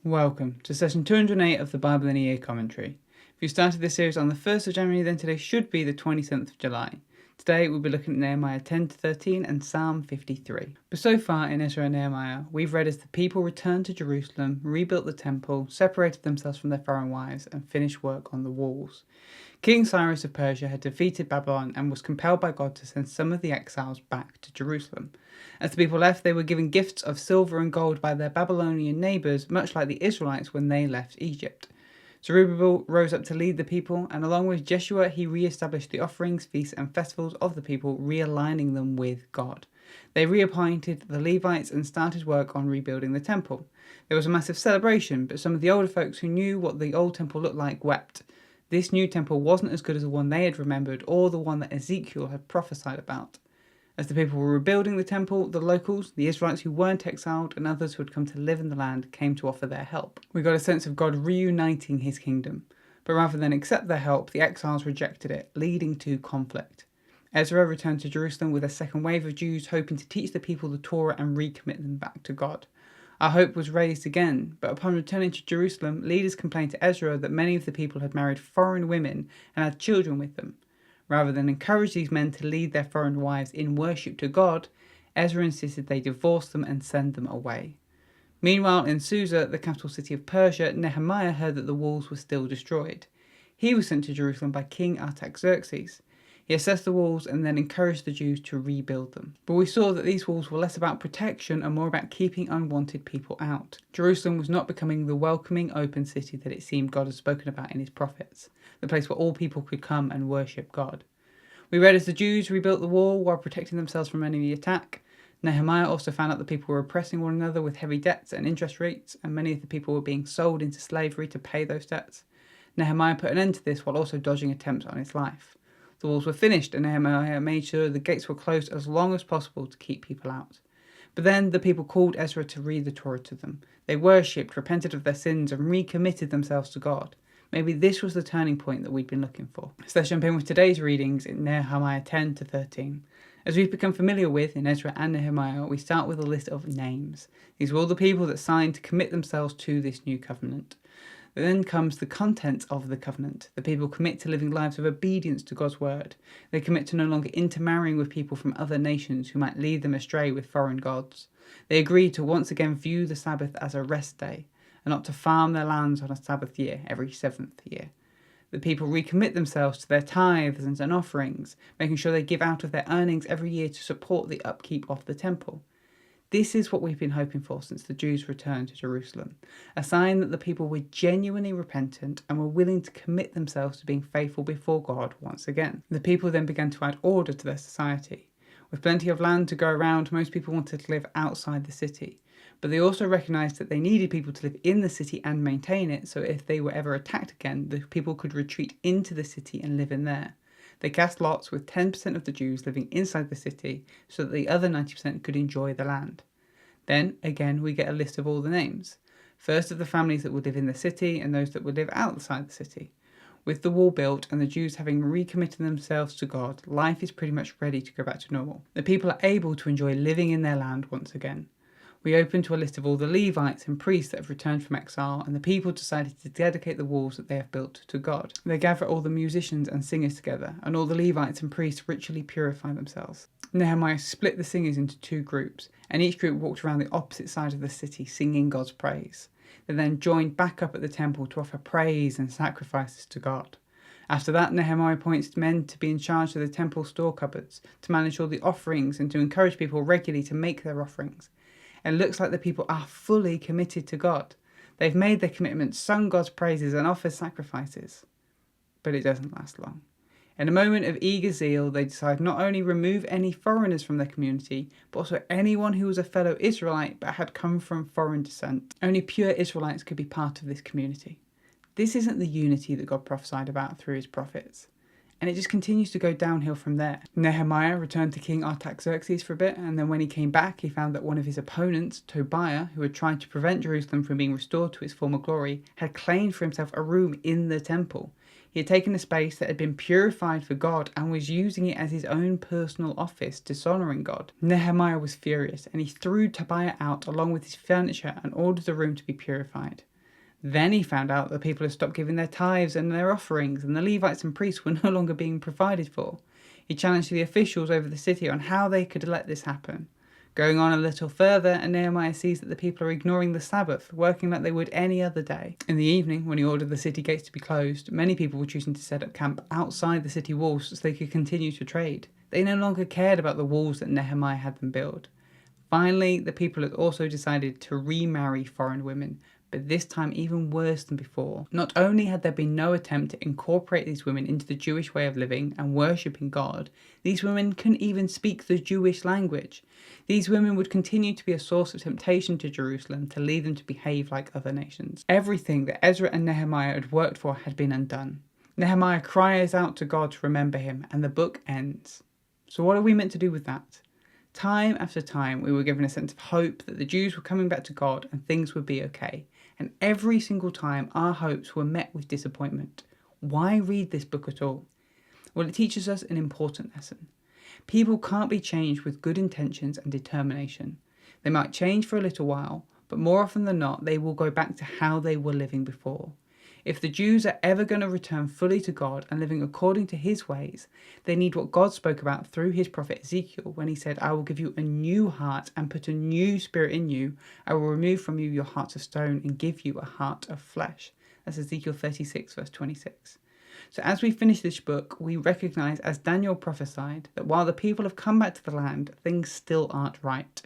Welcome to session 208 of the Bible in a Year commentary. If you started this series on the 1st of January, then today should be the 27th of July. Today we'll be looking at Nehemiah 10 to 13 and Psalm 53. But so far in Ezra and Nehemiah, we've read as the people returned to Jerusalem, rebuilt the temple, separated themselves from their foreign wives, and finished work on the walls. King Cyrus of Persia had defeated Babylon and was compelled by God to send some of the exiles back to Jerusalem. As the people left, they were given gifts of silver and gold by their Babylonian neighbours, much like the Israelites when they left Egypt. Zerubbabel rose up to lead the people, and along with Jeshua, he re-established the offerings, feasts, and festivals of the people, realigning them with God. They reappointed the Levites and started work on rebuilding the temple. There was a massive celebration, but some of the older folks who knew what the old temple looked like wept. This new temple wasn't as good as the one they had remembered or the one that Ezekiel had prophesied about. As the people were rebuilding the temple, the locals, the Israelites who weren't exiled, and others who had come to live in the land came to offer their help. We got a sense of God reuniting his kingdom, but rather than accept their help, the exiles rejected it, leading to conflict. Ezra returned to Jerusalem with a second wave of Jews hoping to teach the people the Torah and recommit them back to God. Our hope was raised again, but upon returning to Jerusalem, leaders complained to Ezra that many of the people had married foreign women and had children with them. Rather than encourage these men to lead their foreign wives in worship to God, Ezra insisted they divorce them and send them away. Meanwhile, in Susa, the capital city of Persia, Nehemiah heard that the walls were still destroyed. He was sent to Jerusalem by King Artaxerxes. He assessed the walls and then encouraged the Jews to rebuild them. But we saw that these walls were less about protection and more about keeping unwanted people out. Jerusalem was not becoming the welcoming, open city that it seemed God had spoken about in his prophets, the place where all people could come and worship God. We read as the Jews rebuilt the wall while protecting themselves from enemy attack. Nehemiah also found out that people were oppressing one another with heavy debts and interest rates, and many of the people were being sold into slavery to pay those debts. Nehemiah put an end to this while also dodging attempts on his life. The walls were finished, and Nehemiah made sure the gates were closed as long as possible to keep people out. But then the people called Ezra to read the Torah to them. They worshipped, repented of their sins, and recommitted themselves to God. Maybe this was the turning point that we'd been looking for. So let's jump in with today's readings in Nehemiah 10 to 13. As we've become familiar with in Ezra and Nehemiah, we start with a list of names. These were all the people that signed to commit themselves to this new covenant. Then comes the content of the covenant. The people commit to living lives of obedience to God's word. They commit to no longer intermarrying with people from other nations who might lead them astray with foreign gods. They agree to once again view the Sabbath as a rest day, and not to farm their lands on a Sabbath year every seventh year. The people recommit themselves to their tithes and offerings, making sure they give out of their earnings every year to support the upkeep of the temple. This is what we've been hoping for since the Jews returned to Jerusalem, a sign that the people were genuinely repentant and were willing to commit themselves to being faithful before God once again. The people then began to add order to their society. With plenty of land to go around, most people wanted to live outside the city, but they also recognised that they needed people to live in the city and maintain it, so if they were ever attacked again, the people could retreat into the city and live in there. They cast lots with 10% of the Jews living inside the city so that the other 90% could enjoy the land. Then, again, we get a list of all the names. First of the families that would live in the city and those that would live outside the city. With the wall built and the Jews having recommitted themselves to God, life is pretty much ready to go back to normal. The people are able to enjoy living in their land once again. We open to a list of all the Levites and priests that have returned from exile, and the people decided to dedicate the walls that they have built to God. They gather all the musicians and singers together, and all the Levites and priests ritually purify themselves. Nehemiah split the singers into two groups, and each group walked around the opposite side of the city singing God's praise. They then joined back up at the temple to offer praise and sacrifices to God. After that, Nehemiah appoints men to be in charge of the temple store cupboards, to manage all the offerings and to encourage people regularly to make their offerings. It looks like the people are fully committed to God. They've made their commitment, sung God's praises and offered sacrifices. But it doesn't last long. In a moment of eager zeal, they decide not only remove any foreigners from their community, but also anyone who was a fellow Israelite but had come from foreign descent. Only pure Israelites could be part of this community. This isn't the unity that God prophesied about through his prophets. And it just continues to go downhill from there. Nehemiah returned to King Artaxerxes for a bit, and then when he came back, he found that one of his opponents, Tobiah, who had tried to prevent Jerusalem from being restored to its former glory, had claimed for himself a room in the temple. He had taken a space that had been purified for God and was using it as his own personal office, dishonouring God. Nehemiah was furious, and he threw Tobiah out along with his furniture and ordered the room to be purified. Then he found out that people had stopped giving their tithes and their offerings, and the Levites and priests were no longer being provided for. He challenged the officials over the city on how they could let this happen. Going on a little further, and Nehemiah sees that the people are ignoring the Sabbath, working like they would any other day. In the evening, when he ordered the city gates to be closed, many people were choosing to set up camp outside the city walls so they could continue to trade. They no longer cared about the walls that Nehemiah had them build. Finally, the people had also decided to remarry foreign women, but this time even worse than before. Not only had there been no attempt to incorporate these women into the Jewish way of living and worshipping God, these women couldn't even speak the Jewish language. These women would continue to be a source of temptation to Jerusalem to lead them to behave like other nations. Everything that Ezra and Nehemiah had worked for had been undone. Nehemiah cries out to God to remember him, and the book ends. So what are we meant to do with that? Time after time, we were given a sense of hope that the Jews were coming back to God and things would be okay. And every single time, our hopes were met with disappointment. Why read this book at all? Well, it teaches us an important lesson. People can't be changed with good intentions and determination. They might change for a little while, but more often than not, they will go back to how they were living before. If the Jews are ever going to return fully to God and living according to his ways, they need what God spoke about through his prophet Ezekiel when he said, "I will give you a new heart and put a new spirit in you. I will remove from you your heart of stone and give you a heart of flesh." That's Ezekiel 36 verse 26. So as we finish this book, we recognize, as Daniel prophesied, that while the people have come back to the land, things still aren't right.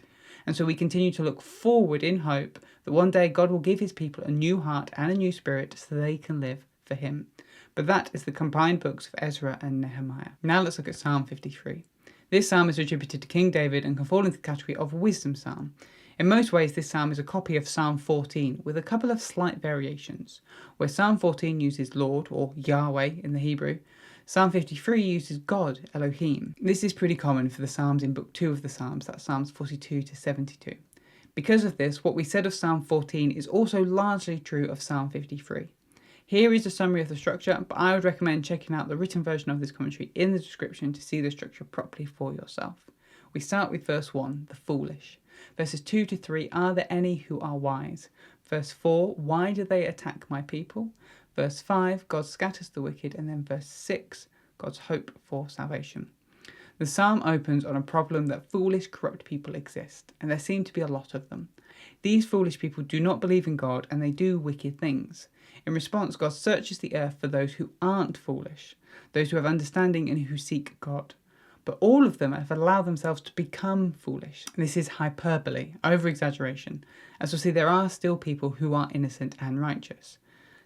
And so we continue to look forward in hope that one day God will give his people a new heart and a new spirit so they can live for him. But that is the combined books of Ezra and Nehemiah. Now let's look at Psalm 53. This psalm is attributed to King David and can fall into the category of a wisdom psalm. In most ways, this psalm is a copy of Psalm 14 with a couple of slight variations. Where Psalm 14 uses Lord, or Yahweh in the Hebrew, Psalm 53 uses God, Elohim. This is pretty common for the Psalms in Book 2 of the Psalms, that's Psalms 42 to 72. Because of this, what we said of Psalm 14 is also largely true of Psalm 53. Here is a summary of the structure, but I would recommend checking out the written version of this commentary in the description to see the structure properly for yourself. We start with verse 1, the foolish. Verses 2 to 3, are there any who are wise? Verse 4, why do they attack my people? Verse 5, God scatters the wicked. And then verse 6, God's hope for salvation. The psalm opens on a problem that foolish, corrupt people exist, and there seem to be a lot of them. These foolish people do not believe in God, and they do wicked things. In response, God searches the earth for those who aren't foolish, those who have understanding and who seek God. But all of them have allowed themselves to become foolish. This is hyperbole, over-exaggeration. As we'll see, there are still people who are innocent and righteous.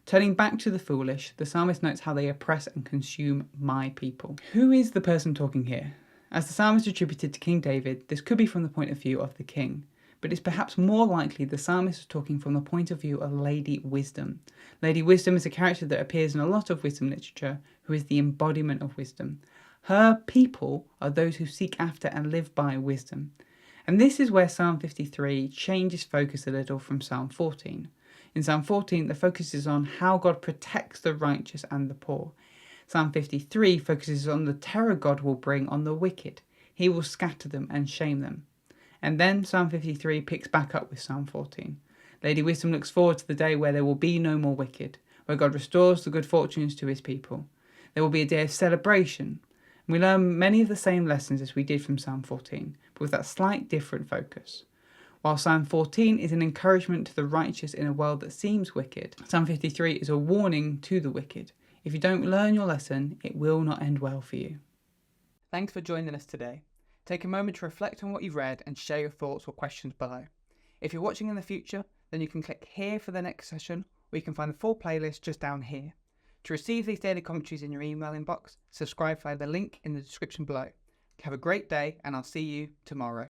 Turning back to the foolish, the psalmist notes how they oppress and consume my people. Who is the person talking here? As the psalm is attributed to King David, this could be from the point of view of the king. But it's perhaps more likely the psalmist is talking from the point of view of Lady Wisdom. Lady Wisdom is a character that appears in a lot of wisdom literature, who is the embodiment of wisdom. Her people are those who seek after and live by wisdom. And this is where Psalm 53 changes focus a little from Psalm 14. In Psalm 14, the focus is on how God protects the righteous and the poor. Psalm 53 focuses on the terror God will bring on the wicked. He will scatter them and shame them. And then Psalm 53 picks back up with Psalm 14. Lady Wisdom looks forward to the day where there will be no more wicked, where God restores the good fortunes to his people. There will be a day of celebration. We learn many of the same lessons as we did from Psalm 14, but with that slight different focus. While Psalm 14 is an encouragement to the righteous in a world that seems wicked, Psalm 53 is a warning to the wicked. If you don't learn your lesson, it will not end well for you. Thanks for joining us today. Take a moment to reflect on what you've read and share your thoughts or questions below. If you're watching in the future, then you can click here for the next session, or you can find the full playlist just down here. To receive these daily commentaries in your email inbox, subscribe via the link in the description below. Have a great day, and I'll see you tomorrow.